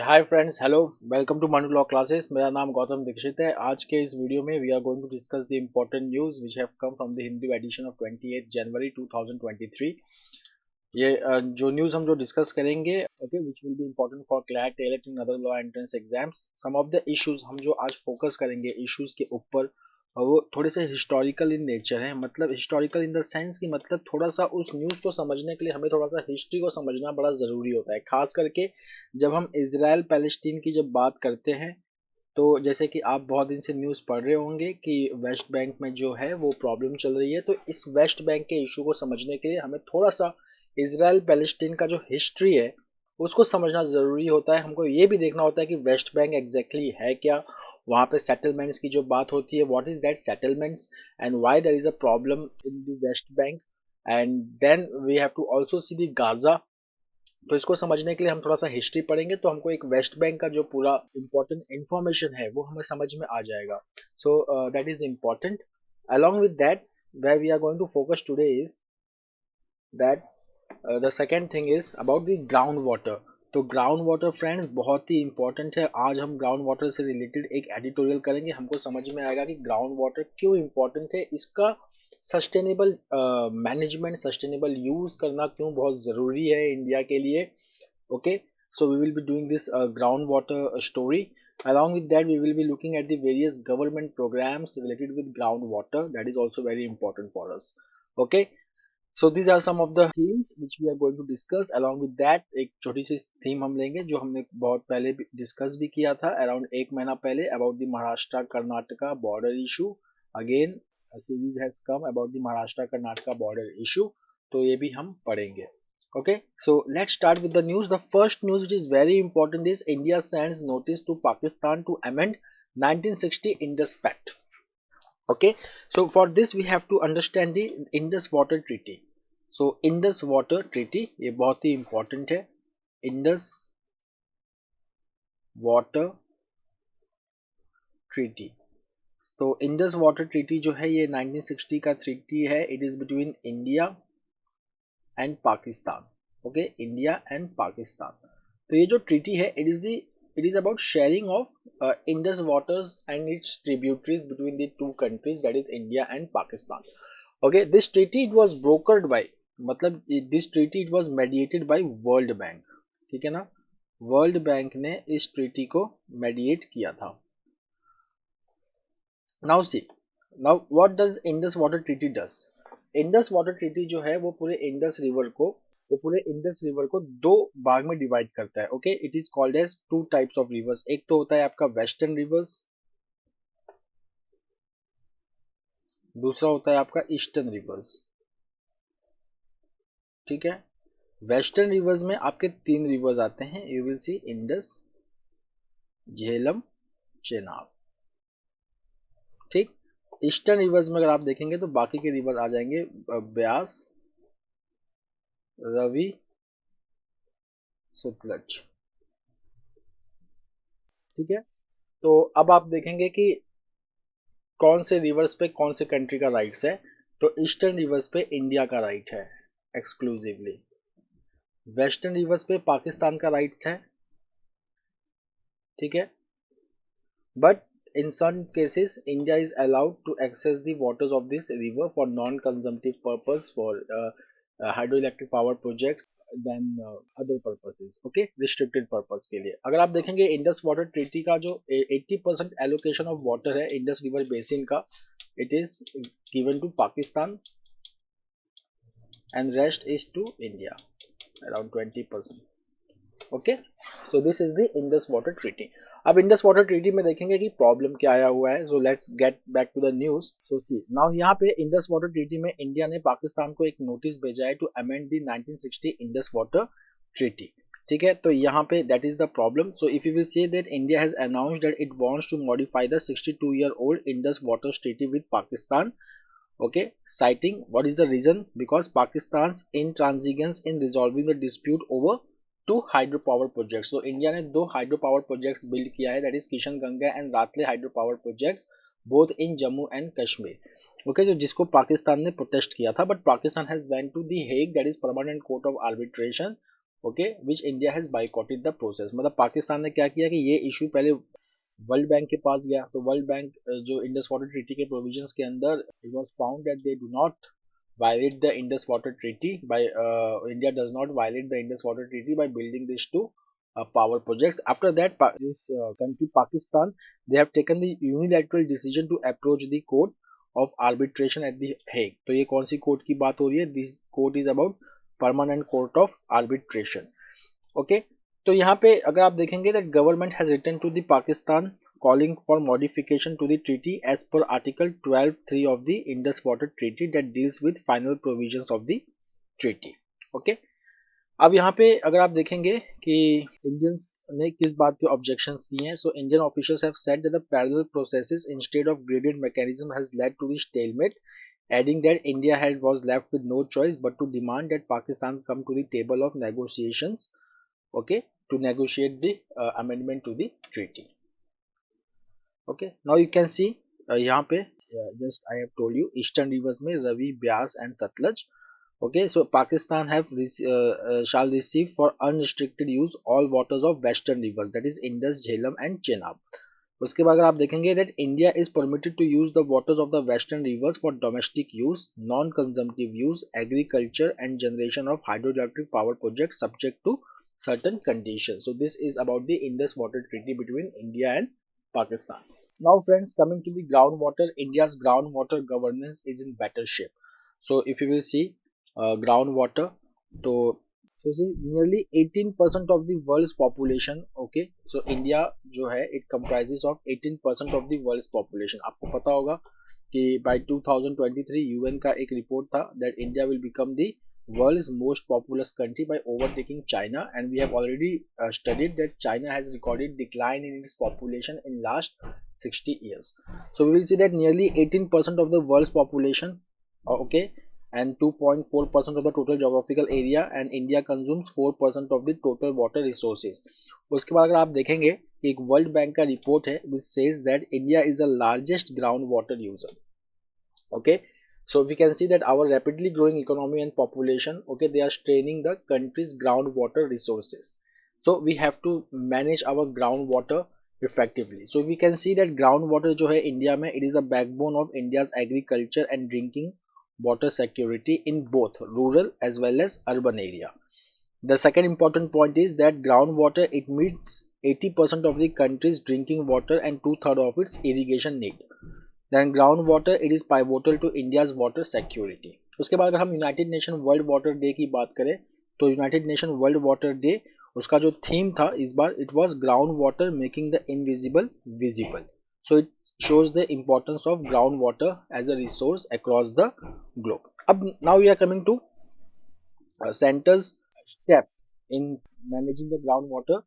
Hi friends, hello, welcome to Manu law classes. मेरा नाम गौतम दीक्षित है। आज के इस वीडियो में we are going to discuss the important news which have come from the Hindi edition of 28 January 2023। ये जो न्यूज़ हम डिस्कस करेंगे, okay, which will be important for CLAT, टेलेट and other law entrance exams. Some of the issues हम आज focus करेंगे issues के ऊपर, और वो थोड़े से हिस्टोरिकल इन नेचर है। मतलब हिस्टोरिकल इन द सेंस कि मतलब थोड़ा सा उस न्यूज़ को समझने के लिए हमें थोड़ा सा हिस्ट्री को समझना बड़ा ज़रूरी होता है, खास करके जब हम इज़राइल पैलेस्टीन की जब बात करते हैं। तो जैसे कि आप बहुत दिन से न्यूज़ पढ़ रहे होंगे कि वेस्ट बैंक में जो है वो प्रॉब्लम चल रही है। तो इस वेस्ट बैंक के इशू को समझने के लिए हमें थोड़ा सा इज़राइल पैलेस्टीन का जो हिस्ट्री है उसको समझना ज़रूरी होता है। हमको ये भी देखना होता है कि वेस्ट बैंक एग्जैक्टली है क्या, वहाँ पे सेटलमेंट्स की जो बात होती है, what is that settlements and why there is a problem in the West Bank. And then we have to also see the Gaza. तो इसको समझने के लिए हम थोड़ा सा हिस्ट्री पढ़ेंगे तो हमको एक वेस्ट बैंक का जो पूरा इंपॉर्टेंट इंफॉर्मेशन है वो हमें समझ में आ जाएगा। So that is important. along with that, where we are going to focus today is that the second thing is about the ground water। तो ग्राउंड वाटर फ्रेंड्स बहुत ही इंपॉर्टेंट है। आज हम ग्राउंड वाटर से रिलेटेड एक editorial करेंगे। हमको समझ में आएगा कि ग्राउंड वाटर क्यों इम्पॉर्टेंट है, इसका सस्टेनेबल मैनेजमेंट, सस्टेनेबल यूज़ करना क्यों बहुत ज़रूरी है इंडिया के लिए। Okay, so we will be doing this groundwater story. Along with that, we will be looking at the various government programs related with groundwater. That is also very important for us. Okay, so these are some of the themes which we are going to discuss. Along with that, एक छोटी सी theme हम लेंगे जो हमने बहुत पहले discuss भी किया था अराउंड एक महीना पहले, about the Maharashtra Karnataka border issue. Again series has come about the Maharashtra Karnataka border issue, तो ये भी हम पढ़ेंगे। Okay, so let's start with the news. The first news which is very important is India sends notice to Pakistan to amend 1960 Indus Pact. Okay, so for this we have to understand the Indus Water Treaty. So Indus Water Treaty ये बहुत ही important है। Indus Water Treaty, तो Indus Water Treaty जो है ये 1960 का treaty है। It is between India and Pakistan. Okay, India and Pakistan. तो ये जो treaty है, it is about sharing of Indus waters and its tributaries between the two countries, that is India and Pakistan. Okay, this treaty it was brokered by, मतलब this treaty it was mediated by World Bank। ठीक है ना, world bank ने इस treaty को mediate किया था। Now see, now what does Indus water treaty does. Indus water treaty जो है वो पूरे इंडस रिवर को दो भाग में डिवाइड करता है। Okay, it is called as two types of rivers. एक तो होता है आपका वेस्टर्न रिवर्स, दूसरा होता है आपका ईस्टर्न रिवर्स। ठीक है, वेस्टर्न रिवर्स में आपके तीन रिवर्स आते हैं। You will see Indus, Jhelum, Chenab. ठीक, ईस्टर्न रिवर्स में अगर आप देखेंगे तो बाकी के रिवर आ जाएंगे ब्यास, रवि, सतलज। ठीक है, तो अब आप देखेंगे कि कौन से रिवर्स पे कौन से कंट्री का राइट्स है। तो ईस्टर्न रिवर्स पे इंडिया का राइट है एक्सक्लूसिवली, वेस्टर्न रिवर्स पे पाकिस्तान का राइट है। ठीक है, but in some cases India is allowed to access the waters of this river for non-consumptive purpose, for hydroelectric power projects than other purposes। okay, restricted purpose के लिए अगर आप देखेंगे इंडस वाटर ट्रीटी का जो 80% एलोकेशन ऑफ वाटर है Indus river basin का, it is given to Pakistan and rest is to India, around 20%। Okay, so this is the Indus water treaty. अब इंडस वाटर ट्रीटी में देखेंगे कि प्रॉब्लम क्या आया हुआ है। So let's get back to the news. So see now, यहाँ पे इंडस वाटर ट्रीटी में इंडिया ने पाकिस्तान को एक नोटिस भेजा है to amend the 1960 Indus water treaty. ठीक है, तो यहाँ पे that is the problem. So if you will say that India has announced that it wants to modify the 62-year-old Indus water treaty with Pakistan. Okay, citing what is the reason, because Pakistan's intransigence in resolving the dispute over two hydro power projects. तो India ने दो hydro power projects build किया है, that is Kishan Ganga and Ratle hydro power projects, both in Jammu and Kashmir. Okay, जो जिसको पाकिस्तान ने protest किया था, but Pakistan has went to the Hague, that is permanent court of arbitration, okay, which India has boycotted the process. मतलब पाकिस्तान ने क्या किया कि ये इशू पहले वर्ल्ड बैंक के पास गया, तो वर्ल्ड बैंक जो इंडस वाटर ट्रीटी के प्रोविजंस के अंदर it was found that they do not violate the Indus Water Treaty by India does not violate the Indus Water Treaty by building these two power projects. After that, this country Pakistan, they have taken the unilateral decision to approach the court of arbitration at the Hague. तो ये कौन सी court की बात हो रही है? This court is about permanent court of arbitration. Okay, तो यहाँ पे अगर आप देखेंगे that government has written to the Pakistan calling for modification to the treaty as per article 12(3) of the Indus Water Treaty that deals with final provisions of the treaty. Okay, अब यहाँ पे अगर आप देखेंगे कि इंडियंस ने किस बात पे ऑब्जेक्शंस किए हैं, so Indian officials have said that the parallel processes instead of graded mechanism has led to the stalemate, adding that India had was left with no choice but to demand that Pakistan come to the table of negotiations, okay, to negotiate the amendment to the treaty. Okay, now you can see यहाँ पे just I have told you eastern rivers में Ravi, Byas and Satluj. Okay, so Pakistan shall receive for unrestricted use all waters of western rivers, that is Indus, Jhelum and Chenab. उसके बाद अगर आप देखेंगे that India is permitted to use the waters of the western rivers for domestic use, non-consumptive use, agriculture and generation of hydroelectric power projects subject to certain conditions. So this is about the Indus Water Treaty between India and Pakistan. Now friends, coming to the groundwater, India's groundwater governance is in better shape. So if you will see groundwater, so see nearly 18% of the world's population, okay, so India जो है it comprises of 18% of the world's population. आपको पता होगा कि by 2023 UN का एक report था that India will become the world's most populous country by overtaking China, and we have already studied that China has recorded decline in its population in last 60 years. So we will see that nearly 18% of the world's population, okay, and 2.4% of the total geographical area, and India consumes 4% of the total water resources. उसके बाद अगर आप देखेंगे एक world bank का report है which says that India is the largest groundwater user. Okay, so we can see that our rapidly growing economy and population, okay, they are straining the country's groundwater resources. So we have to manage our groundwater effectively. So we can see that groundwater जो है India में, it is the backbone of India's agriculture and drinking water security in both rural as well as urban area. The second important point is that groundwater, it meets 80% of the country's drinking water and 2/3 of its irrigation need. Then groundwater, it is pivotal to India's water security. उसके बाद अगर हम United Nation World Water Day की बात करें तो United Nation World Water Day, उसका जो थीम था इस बार, it was ground water making the invisible visible. So it shows the importance of groundwater as a resource across the globe. Now we are coming to center's step in managing the groundwater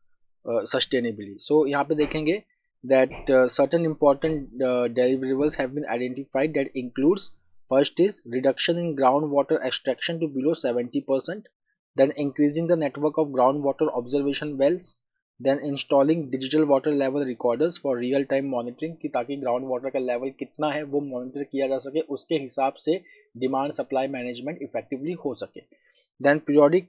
sustainably. So यहाँ पे देखेंगे that certain important deliverables have been identified that includes, first is reduction in groundwater extraction to below 70%, then increasing the network of groundwater observation wells, then installing digital water level recorders for real time monitoring कि ताकि ground water का level कितना है वो monitor किया जा सके, उसके हिसाब से डिमांड सप्लाई मैनेजमेंट इफेक्टिवली हो सके. Then periodic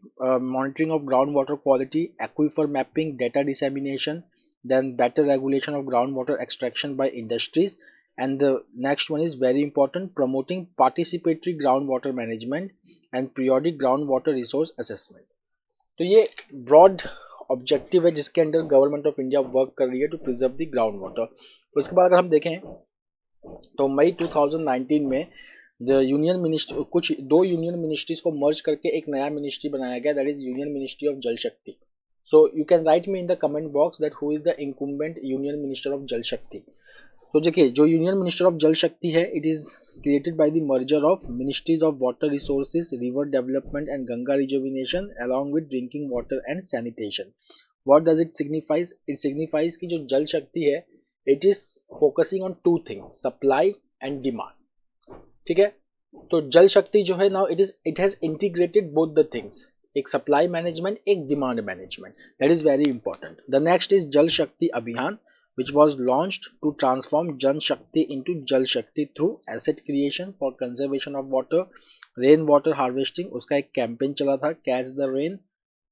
monitoring of groundwater quality, aquifer mapping, data dissemination, then better regulation of groundwater extraction by industries, and the next one is very important, promoting participatory groundwater management and periodic groundwater resource assessment. तो ये broad objective है जिसके under government of India work कर रही है to preserve the ground water. उसके बाद अगर हम देखें तो मई 2019 में यूनियन मिनिस्ट्री, कुछ दो यूनियन मिनिस्ट्रीज को मर्ज करके एक नया मिनिस्ट्री बनाया गया, that is union ministry of Jal Shakti. So you can write me in the comment box that who is the incumbent union minister of Jal Shakti. तो देखिए जो यूनियन मिनिस्टर ऑफ जल शक्ति है, it is created by the merger of ministries of water resources, river development and Ganga rejuvenation along with drinking water and sanitation. What does it signifies? It signifies कि जो जल शक्ति है it is focusing on two things, supply and demand. ठीक है, तो जल शक्ति जो है now it has integrated both the things, एक सप्लाई मैनेजमेंट एक demand management, that is very important. The next is जल शक्ति अभियान which was launched to transform Jan Shakti into Jal Shakti through asset creation for conservation of water, rain water harvesting. उसका एक campaign चला था catch the rain,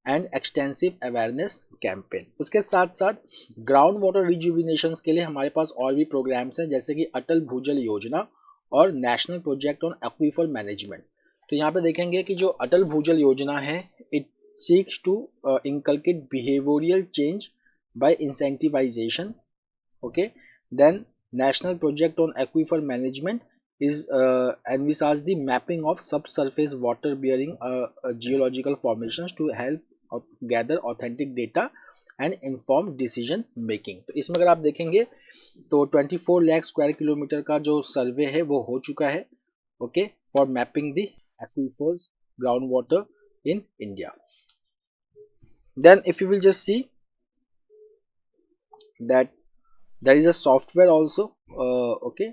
and extensive awareness campaign. उसके साथ साथ ग्राउंड वाटर रिजुविनेशन के लिए हमारे पास और भी प्रोग्राम्स हैं, जैसे कि अटल भूजल योजना और national project on aquifer management. तो यहाँ पे देखेंगे कि जो अटल भूजल योजना है, it seeks to inculcate behavioral change by incentivization. Okay, then national project on aquifer management is envisage the mapping of subsurface water bearing geological formations to help gather authentic data and inform decision making। तो इसमें अगर आप देखेंगे तो 24 lakh square kilometre का जो सर्वे है वो हो चुका है, okay, for mapping the aquifers ground water in India। Then if you will just see that there is a software also, okay,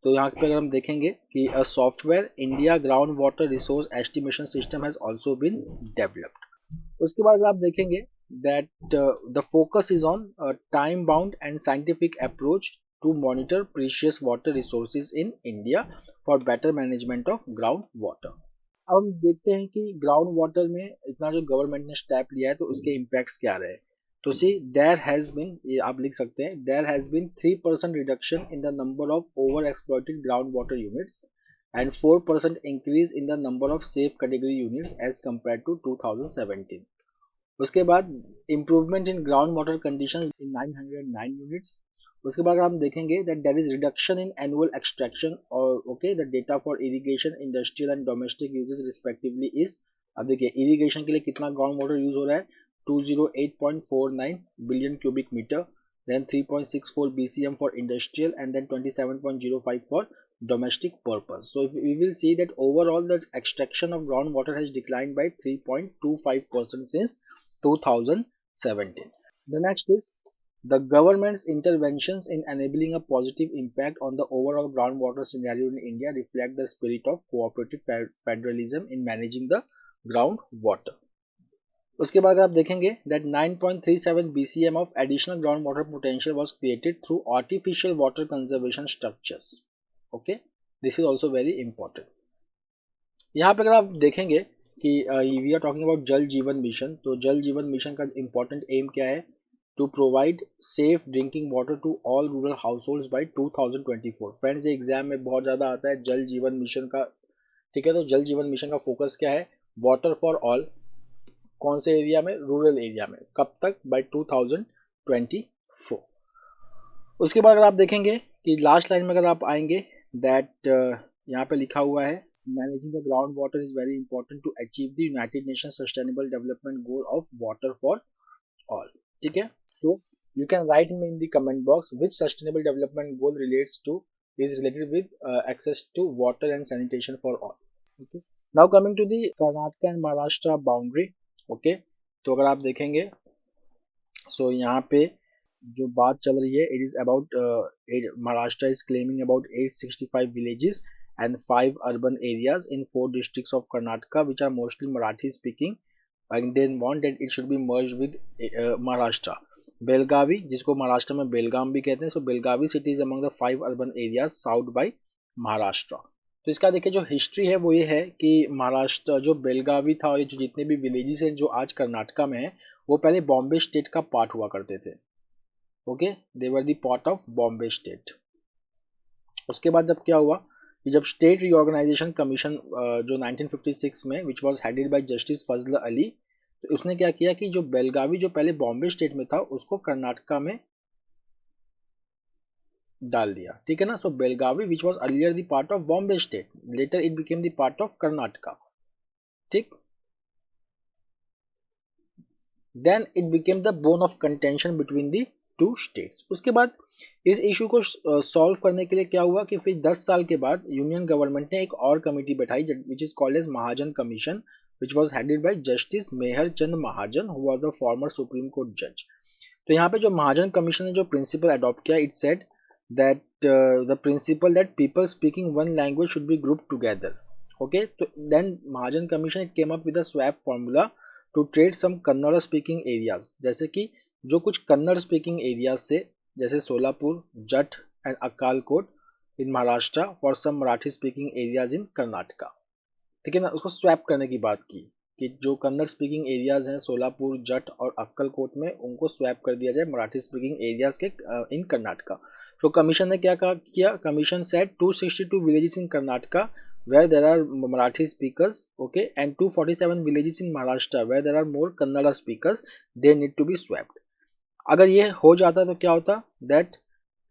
तो यहाँ पे अगर हम देखेंगे कि a software India ground water resource estimation system has also been developed। उसके बाद अगर आप देखेंगे that the focus is on time bound and scientific approach to monitor precious water resources in India for better management of ground water। अब हम देखते हैं कि ग्राउंड वाटर में इतना जो गवर्नमेंट ने स्टेप लिया है तो उसके इम्पैक्ट्स क्या रहे। तो सी देयर हैज़ बीन, ये आप लिख सकते हैं, there has been 3% reduction in the number of over exploited ground water units and 4% increase in the number of safe category units as compare to 2017। उसके बाद improvement in ground water conditions in 909 units. उसके बाद हम देखेंगे that there is reduction in annual extraction और okay the data for irrigation industrial and domestic uses respectively is. अब देखिए irrigation के लिए कितना ग्राउंड वाटर यूज हो रहा है, 208.49 billion cubic metre, then 3.64 BCM for industrial and then 27.05 for domestic purpose। So we will see that overall the extraction of groundwater has declined by 3.25% since 2017। The next is the government's interventions in enabling a positive impact on the overall groundwater scenario in India reflect the spirit of cooperative federalism in managing the groundwater। उसके बाद आप देखेंगे that 9.37 BCM of additional groundwater potential was created through artificial water conservation structures। Okay, this is also very important। यहाँ पे अगर आप देखेंगे कि वी आर टॉकिंग अबाउट जल जीवन मिशन, तो जल जीवन मिशन का इम्पोर्टेंट एम क्या है, to provide safe drinking water to all rural household by 2024। Friends, ये एग्जाम में बहुत ज़्यादा आता है जल जीवन मिशन का, ठीक है। तो जल जीवन मिशन का फोकस क्या है, वाटर फॉर ऑल, कौन से एरिया में, रूरल एरिया में, कब तक, बाय 2024। उसके बाद अगर आप देखेंगे कि लास्ट लाइन में अगर आप आएंगे दैट यहाँ पे लिखा हुआ है managing the ground water is very important to achieve the united nation sustainable development goal of water for all. ठीक है, तो you can write me in the comment box which sustainable development goal relates to is related with access to water and sanitation for all. Okay, now coming to the Karnataka and Maharashtra boundary. Okay, तो अगर आप देखेंगे सो यहाँ पे जो बात चल रही है, it is about Maharashtra is claiming about 865 villages and 5 urban areas in 4 districts of Karnataka which are mostly Marathi speaking and they want that it should be merged with Maharashtra। Belagavi, जिसको महाराष्ट्र में बेलगाम भी कहते हैं, so Belagavi city is among the 5 urban areas south by Maharashtra. तो इसका देखिए जो history है वो ये है कि महाराष्ट्र जो बेलगावी था और जो जितने भी विलेजेस हैं जो आज कर्नाटका में है वो पहले बॉम्बे स्टेट का पार्ट हुआ करते थे। Okay, they were the part of Bombay state. उसके बाद जब क्या हुआ कि जब स्टेट रीऑर्गेनाइजेशन कमीशन जो 1956 में which was headed by justice Fazal Ali, तो उसने क्या किया कि जो बेलगावी जो पहले बॉम्बे स्टेट में था उसको कर्नाटका में डाल दिया। ठीक है ना, so Belagavi which was earlier the part of Bombay state, later it became the part of Karnataka. ठीक, then it became the bone of contention between the two states. उसके बाद इस इशू को सॉल्व करने के लिए क्या हुआ कि फिर 10 साल के बाद यूनियन गवर्नमेंट ने एक और कमेटी बैठाई which is called as Mahajan commission which was headed by justice Mehr Chand Mahajan who are the former supreme court जज। तो यहाँ पे जो महाजन कमीशन ने जो प्रिंसिपल अडॉप्ट किया, it said that the principle that people speaking one language should be group together. Okay, तो then Mahajan commission it came up with a swap formula to trade some Kannada speaking areas, जैसे कि जो कुछ Kannada speaking areas से जैसे Solapur, Jat and Akkalkot in Maharashtra for some Marathi speaking areas in Karnataka. ठीक है ना, उसको स्वैप करने की बात की। कि जो कन्नड़ स्पीकिंग एरियाज हैं सोलापुर, जट और अक्कलकोट में, उनको स्वैप कर दिया जाए मराठी स्पीकिंग एरियाज के इन कर्नाटका। तो कमीशन ने क्या किया, commission set 262 villages in Karnataka where there are Marathi speakers, okay, and 247 villages in Maharashtra where there are more Kannada speakers, they need to be swapped. अगर ये हो जाता तो क्या होता, that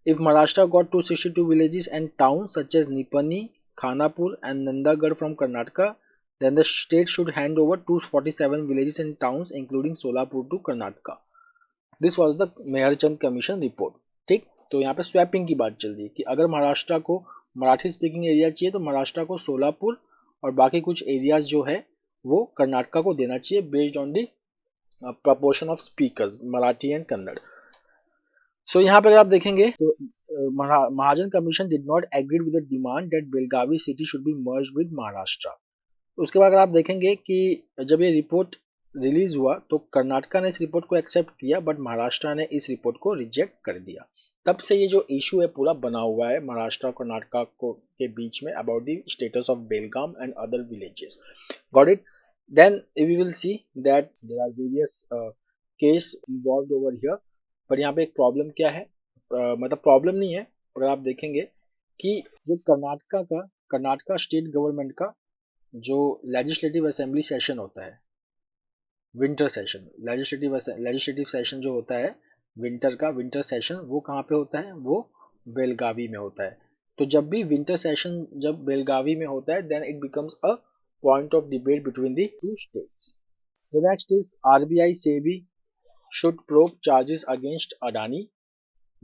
if Maharashtra got 262 villages and towns such as Nipani, Khanapur and Nandagarh from Karnataka, then the state should hand over 247 villages and towns including Solapur to Karnataka. This was the Mehr Chand commission report. ठीक, तो यहाँ पे swapping की बात चल रही है कि अगर महाराष्ट्र को मराठी स्पीकिंग एरिया चाहिए तो महाराष्ट्र को सोलापुर और बाकी कुछ एरियाज जो है वो कर्नाटका को देना चाहिए based on the proportion of speakers Marathi and Kannada. So यहाँ पे अगर आप देखेंगे तो Mahajan commission did not agree with the demand that Belagavi city should be merged with Maharashtra. उसके बाद अगर आप देखेंगे कि जब ये रिपोर्ट रिलीज हुआ तो कर्नाटका ने इस रिपोर्ट को एक्सेप्ट किया बट महाराष्ट्र ने इस रिपोर्ट को रिजेक्ट कर दिया। तब से ये जो इशू है पूरा बना हुआ है महाराष्ट्र और कर्नाटका को के बीच में about the status of Belgaum and other villages. Got it? Then we will see that there are various case involved over here. पर यहाँ पे एक प्रॉब्लम क्या है, मतलब प्रॉब्लम नहीं है, पर आप देखेंगे कि जो कर्नाटका स्टेट गवर्नमेंट का जो लेजिस्लेटिव असेंबली सेशन होता है, विंटर सेशन, लेजिस्लेटिव सेशन जो होता है विंटर सेशन, वो कहाँ पे होता है, वो बेलगावी में होता है। तो जब भी विंटर सेशन जब बेलगावी में होता है then it becomes a point of debate between the two states. The next is RBI SEBI should probe charges against Adani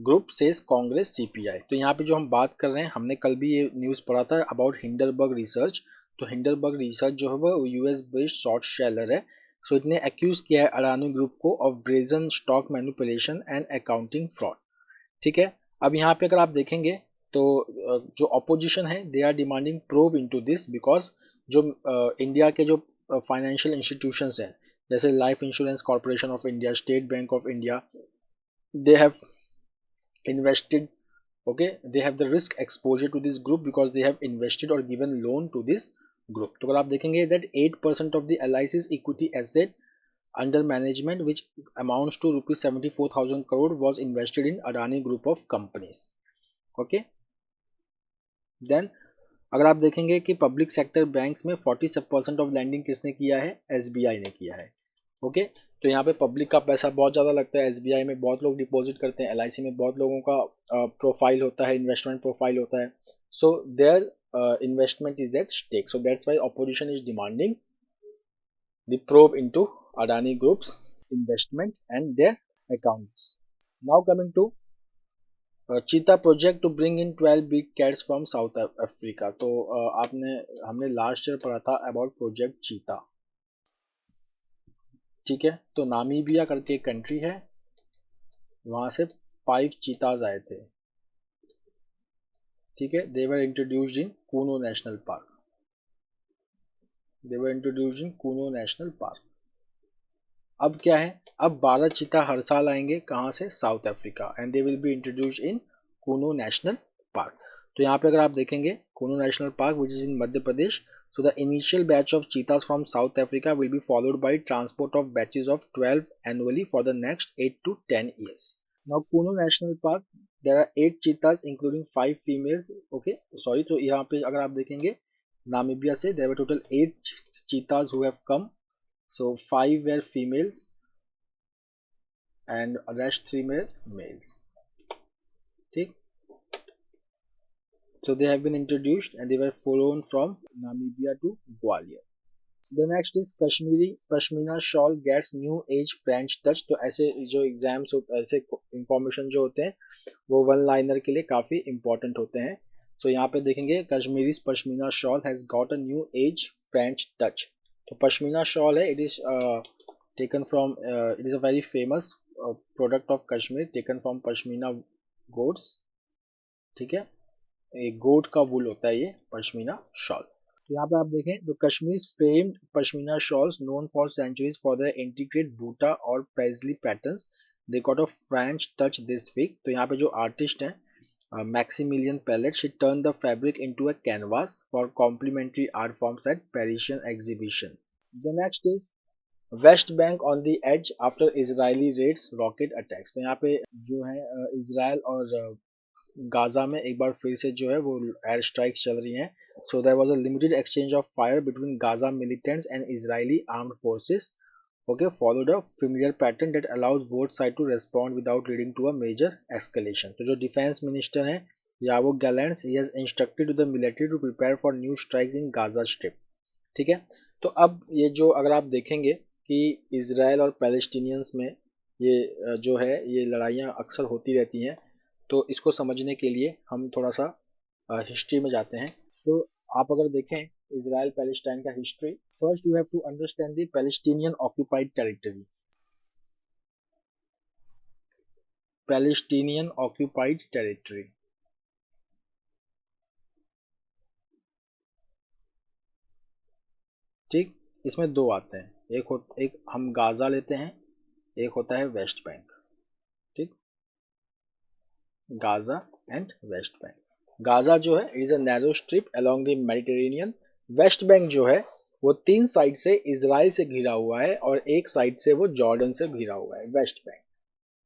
group says Congress CPI. तो यहाँ पे जो हम बात कर रहे हैं, हमने कल भी ये न्यूज़ पढ़ा था अबाउट हिंडरबर्ग रिसर्च। तो हिंडरबर्ग रिसर्च जो है वो यूएस बेस्ड शॉर्ट सेलर है। सो इतने एक्यूज किया है अडानी ग्रुप को of brazen stock manipulation and accounting fraud. ठीक है, अब यहाँ पे अगर आप देखेंगे तो जो अपोजिशन है they are demanding probe into this because जो इंडिया के जो फाइनेंशियल इंस्टीट्यूशंस हैं जैसे life insurance corporation of India, state bank of India, they have invested, okay, they have the risk exposure to this group because they have invested or given loan to this group. तो अगर आप देखेंगे that 8% of the LIC's equity asset under management which amounts to rupees 74,000 crore was invested in Adani group of companies. okay, then अगर आप देखेंगे कि public sector banks में 40% of landing किसने किया है, एसबीआई ने किया है। ओके, तो यहाँ पे पब्लिक का पैसा बहुत ज़्यादा लगता है, एसबीआई में बहुत लोग डिपॉजिट करते हैं, एलआईसी में बहुत लोगों का प्रोफाइल होता है, इन्वेस्टमेंट प्रोफाइल होता है। So their investment is at stake, so that's why opposition is demanding the probe into Adani groups investment and their accounts. Now coming to cheetah project to bring in 12 big cats from South Africa. तो हमने last year पढ़ा था about project चीता। ठीक है, तो Namibia करके एक कंट्री है, वहाँ से 5 चीताज आए थे। ठीक है, they were introduced in Kuno national park, they were introduced in Kuno national park. अब क्या है, अब 12 चीता हर साल आएंगे, कहाँ से, south Africa, and they will be introduced in Kuno national park. तो यहाँ पे अगर आप देखेंगे Kuno national park which is in Madhya Pradesh, so the initial batch of cheetahs from South Africa will be followed by transport of batches of 12 annually for the next 8 to 10 years. Now Kuno National Park, there are 8 cheetahs including 5 females. Okay, sorry, तो यहाँ पे अगर आप देखेंगे Namibia से there were total 8 cheetahs who have come, so 5 were females and rest 3 were males. ठीक, so they have been introduced and they were flown from Namibia to Gwalior. The next is Kashmiri Pashmina shawl gets new age French touch। तो ऐसे जो exams ऐसे information जो होते हैं वो one liner के लिए काफ़ी इंपॉर्टेंट होते हैं। तो यहाँ पे देखेंगे Kashmiri pashmina shawl has got a new age French touch. तो पश्मीना शॉल है, it is taken from, it is a very famous product of Kashmir taken from pashmina goats. ठीक है, एक गोट का वूल होता है ये पश्मीना शॉल। तो यहाँ पे आप देखें तो Kashmir famed pashmina shawls known for centuries for the intricate buta और paisley patterns, they got a French touch this week. तो यहाँ पे जो आर्टिस्ट हैं Maximilian Pallet, she turn the fabric into a canvas for complementary art forms at Parisian exhibition. The next is West Bank on the edge after Israeli raids rocket attacks. तो यहाँ पे जो है इसराइल और Gaza में एक बार फिर से जो है वो एयर स्ट्राइक्स चल रही हैं। So there was a limited exchange of fire between Gaza militants and Israeli armed forces, okay, followed a familiar pattern that allows both sides to respond without leading to a major escalation। तो जो defence minister हैं यावो गैलेंट्स, he has instructed to the military to prepare for new strikes in Gaza Strip। ठीक है, तो अब ये जो अगर आप देखेंगे कि इसराइल और पैलेस्टीनियंस में ये जो है ये लड़ाइयाँ अक्सर होती रहती हैं, तो इसको समझने के लिए हम थोड़ा सा हिस्ट्री में जाते हैं। तो आप अगर देखें इसराइल पैलेस्टाइन का history, first you have to understand the Palestinian occupied territory. Palestinian occupied territory, ठीक, इसमें दो आते हैं, एक हम गाजा लेते हैं, एक होता है वेस्ट बैंक। ठीक, Gaza and West bank. Gaza जो है it is a narrow strip along the Mediterranean. Waste Bank जो है वो तीन साइड से इसराइल से घिरा हुआ है और एक साइड से वो जॉर्डन से घिरा हुआ है, वेस्ट बैंक।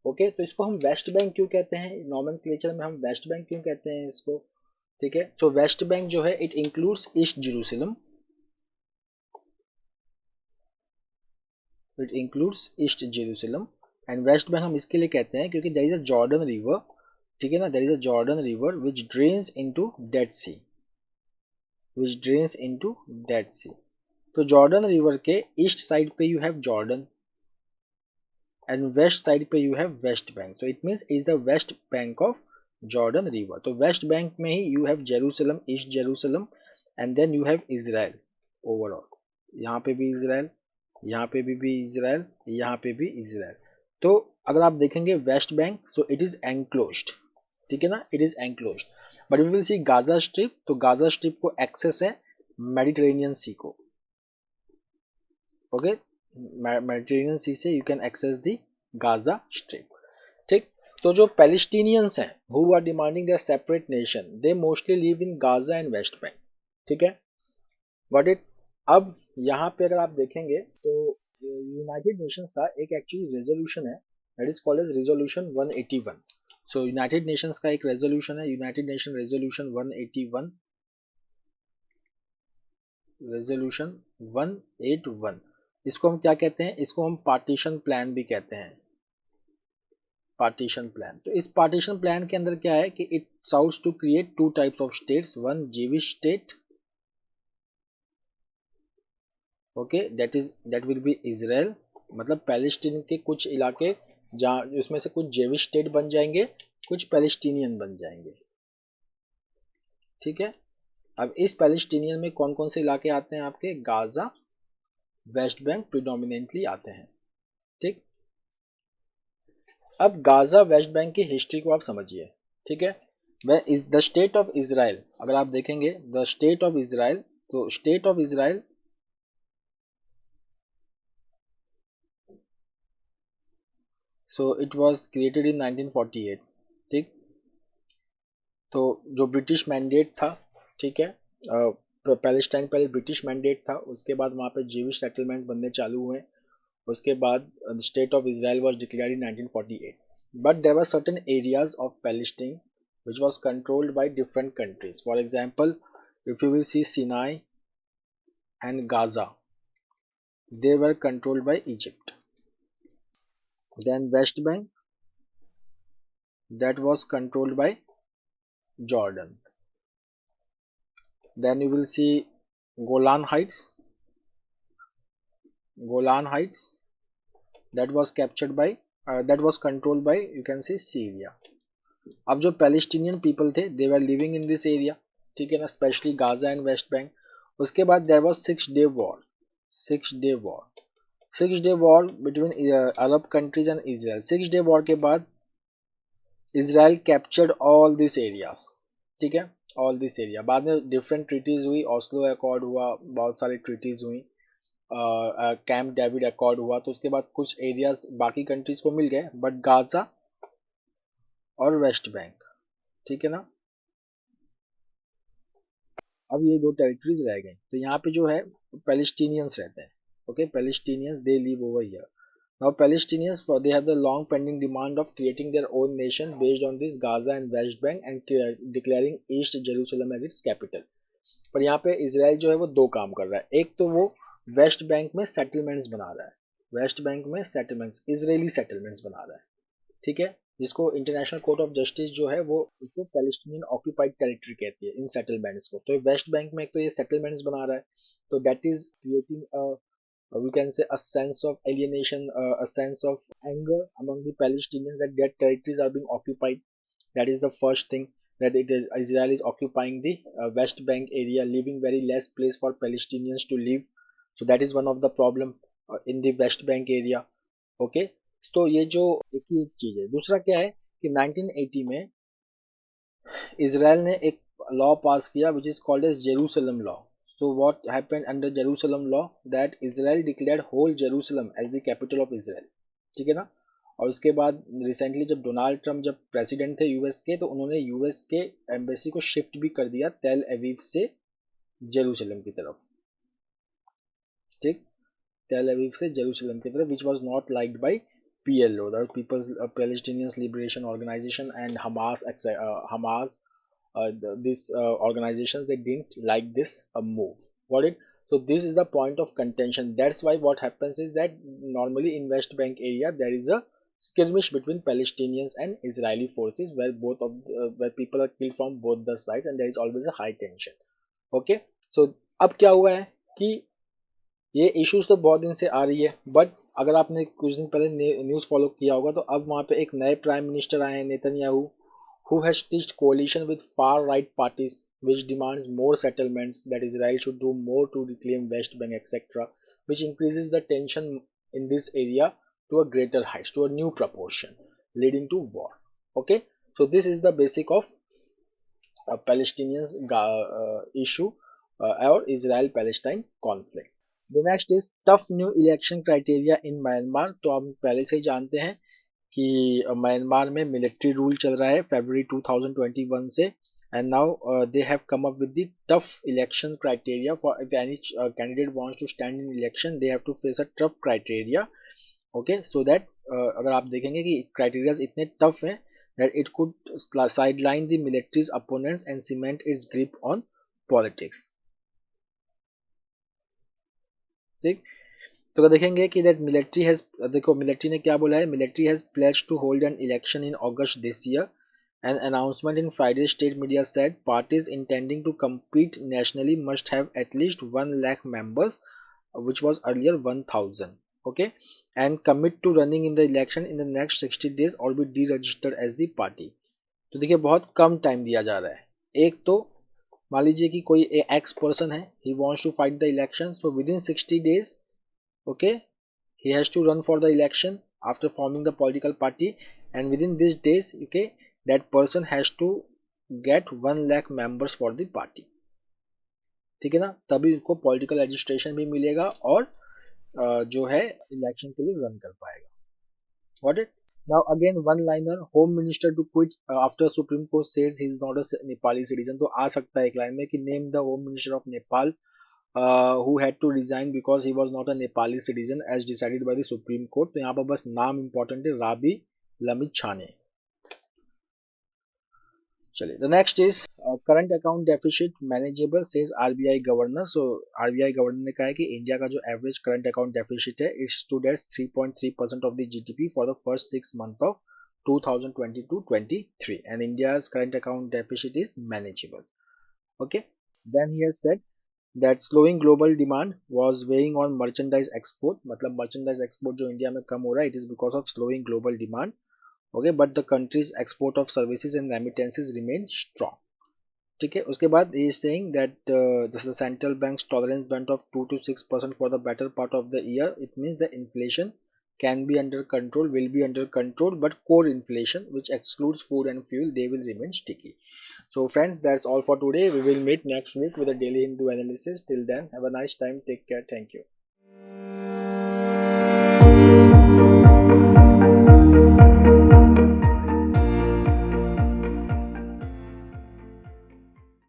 ओके, तो इसको हम वेस्ट बैंक क्यों कहते हैं, नॉमेनक्लेचर में हम वेस्ट बैंक क्यों कहते हैं इसको। ठीक है, तो वेस्ट बैंक जो है it includes East Jerusalem, it includes East Jerusalem. And West Bank हम इसके लिए कहते हैं क्योंकि there is a Jordan river, ठीक है ना, there is a Jordan river which drains into Dead Sea, which drains into Dead Sea. तो जॉर्डन रिवर के ईस्ट साइड पे you have Jordan and west side पे यू हैव वेस्ट बैंक, तो it means is the West Bank of Jordan river. तो West Bank में ही you have Jerusalem, East Jerusalem, and then you have Israel overall. यहाँ पे भी Israel, यहाँ पे भी इजराइल, यहाँ पे भी इजराइल। तो अगर आप देखेंगे West Bank, so it is enclosed, ठीक है ना, it is enclosed. But we will see Gaza strip, तो गाजा स्ट्रिप को एक्सेस है मेडिटेरेनियन सी को। ओके, मेडिटेरेनियन सी से you can access the Gaza strip. ठीक, तो जो पैलेस्टीनियंस हैं who are demanding their separate nation, they mostly live in Gaza and West Bank. ठीक है, बट इट, अब यहाँ पे अगर आप देखेंगे तो यूनाइटेड नेशंस का एक एक्चुअली रेजोल्यूशन है, that is called as resolution 181। सो यूनाइटेड नेशंस का एक रेजोल्यूशन है, यूनाइटेड नेशन रेजोल्यूशन 181, रेजोल्यूशन 181। इसको हम क्या कहते हैं, इसको हम पार्टीशन प्लान भी कहते हैं, पार्टीशन प्लान। तो इस पार्टीशन प्लान के अंदर क्या है कि it sought to create two types of states, one Jewish state, okay, that will be Israel, मतलब पैलेस्टीन के कुछ इलाके जहाँ उसमें से कुछ जेविश स्टेट बन जाएंगे, कुछ पैलेस्टीनियन बन जाएंगे। ठीक है, अब इस पैलेस्टीनियन में कौन कौन से इलाके आते हैं आपके, गाजा, वेस्ट बैंक प्रिडोमिनेंटली आते हैं। ठीक, अब गाजा वेस्ट बैंक की हिस्ट्री को आप समझिए। ठीक है, वह is the state of Israel, अगर आप देखेंगे द स्टेट ऑफ इजराइल, तो state of Israel so it was created in 1948। ठीक, तो जो ब्रिटिश मैंडेट था, ठीक है, पैलेस्टाइन पहले ब्रिटिश मैंडेट था, उसके बाद वहाँ पे जीविश सेटलमेंट्स बनने चालू हुए, उसके बाद state of Israel was declared in 1948। But there were certain areas of Palestine which was controlled by different countries. For example, if you will see Sinai and Gaza, they were controlled by Egypt. Then West Bank, that was controlled by Jordan. Then you will see Golan Heights, Golan Heights, that was captured by that was controlled by, you can say, Syria. अब जो Palestinian people थे they were living in this area, ठीक है ना, specially Gaza and West Bank. उसके बाद there was 6 day war, 6 day war, 6 day war between Arab countries and Israel. 6 day war के बाद Israel captured all this areas, ठीक है, all this area. बाद में डिफरेंट ट्रीटीज हुई, ऑस्लो अकॉर्ड हुआ, बहुत सारी ट्रीटीज हुई, कैंप डेविड अकॉर्ड हुआ, तो उसके बाद कुछ एरियाज बाकी कंट्रीज को मिल गए, बट गाजा और वेस्ट बैंक, ठीक है ना, अब ये दो टेरिटरीज रह गई। तो यहाँ पे जो है पैलेस्टीनियंस रहते हैं, Okay, Palestinians, they live over here. Now Palestinians, they have the long pending demand of creating their own nation based on this Gaza and West Bank and declaring East Jerusalem as its capital. पर यहाँ पे Israel जो है वो दो काम कर रहा है. एक तो वो वेस्ट बैंक में सेटलमेंट्स बना रहा है, वेस्ट बैंक में सेटलमेंट्स, इजरायली सेटलमेंट्स बना रहा है, ठीक है, जिसको इंटरनेशनल कोर्ट ऑफ जस्टिस जो है वो उसको पैलेस्टीनियन ऑक्यूपाइड टेरिटरी कहती है इन सेटलमेंट्स को. तो वेस्ट बैंक में एक तो ये सेटलमेंट्स बना रहा है, तो that is creating we can say a sense of alienation, a sense of anger among the Palestinians that their territories are being occupied. That is the first thing, that Israel is occupying the West Bank area, leaving very less place for Palestinians to live. So that is one of the problem in the West Bank area. Okay, तो ये जो एक ही चीज़ है. दूसरा क्या है कि 1980 में इसराइल ने एक लॉ पास किया which is called as Jerusalem law. So what happened under Jerusalem law, that Israel declared whole Jerusalem as the capital of Israel. ठीक है ना. और उसके बाद रिसेंटली जब डोनाल्ड ट्रम्प जब प्रेसिडेंट थे यूएस के, तो उन्होंने यूएस के एम्बेसी को शिफ्ट भी कर दिया तेल अवीव से जेरूसलम की तरफ. ठीक, तेल अवीव से जेरूसलम की तरफ, which was not liked by PLO, the People's Palestinian Liberation Organization, and Hamas. These organizations, they didn't like this move. Got it? So this is the point of contention. That's why what happens is that normally in West Bank area there is a skirmish between Palestinians and Israeli forces, where people are killed from both the sides, and there is always a high tension. Okay, so अब क्या हुआ है कि ये issues तो बहुत दिन से आ रही है, बट अगर आपने कुछ दिन पहले न्यूज़ फॉलो किया होगा तो अब वहाँ पे एक नए प्राइम मिनिस्टर आए हैं, Netanyahu, who has stitched coalition with far right parties which demands more settlements, that Israel should do more to reclaim West Bank, etc., which increases the tension in this area to a greater height, to a new proportion, leading to war. Okay, so this is the basic of Palestinians issue or Israel-Palestine conflict. The next is tough new election criteria in Myanmar. तो हम पहले से ही जानते हैं कि Myanmar में military rule चल रहा है फरवरी 2021 से, and now they have come up with the tough election criteria for if any candidate wants to stand in election, they have to face a tough criteria. Okay, so that अगर आप देखेंगे कि criterias इतने tough हैं that it could sideline the military's opponents and cement its grip on politics. ठीक, तो देखेंगे कि दैट मिलिट्री हैज, देखो मिलिट्री ने क्या बोला है, military has pledged to hold an election in August this year. An announcement in Friday state media said parties intending to compete nationally must have at least 1 lakh members, which was earlier 1000. okay, and commit to running in the election in the next 60 days or be deregistered as the party. तो देखिए बहुत कम time दिया जा रहा है. एक तो मान लीजिए कि कोई एक्स पर्सन है, he wants to fight the election, so within 60 days, okay, he has to run for the election after forming the political party, and within these days, okay, that person has to get 1 lakh members for the party. ठीक है ना, तभी उनको political registration भी मिलेगा और जो है इलेक्शन के लिए रन कर पाएगा. Got it? Now again one liner, home minister to quit after Supreme Court says he is not a Nepali citizen. तो आ सकता है एक लाइन में कि name the home minister of Nepal who had to resign because he was not a Nepali citizen as decided by the Supreme Court. तो यहाँ पर बस नाम important है, राबी लमिछाने. चलिए, the next is current account deficit manageable says RBI governor. So RBI governor ने कहा है कि इंडिया का जो average current account deficit है it stood at 3.3% of the GDP for the first 6 months of 2022-23, and India's current account deficit is manageable. Okay, then he has said that slowing global demand was weighing on merchandise export. मतलब merchandise export जो India में कम हो रहा है, it is because of slowing global demand. Okay, but the country's export of services and remittances remain strong. ठीक है, उसके बाद he is saying that this is the central bank's tolerance band of 2 to 6% for the better part of the year. It means the inflation can be under control, will be under control, but core inflation, which excludes food and fuel, they will remain sticky. So friends, that's all for today. We will meet next week with a daily Hindu analysis. Till then, have a nice time. Take care. Thank you.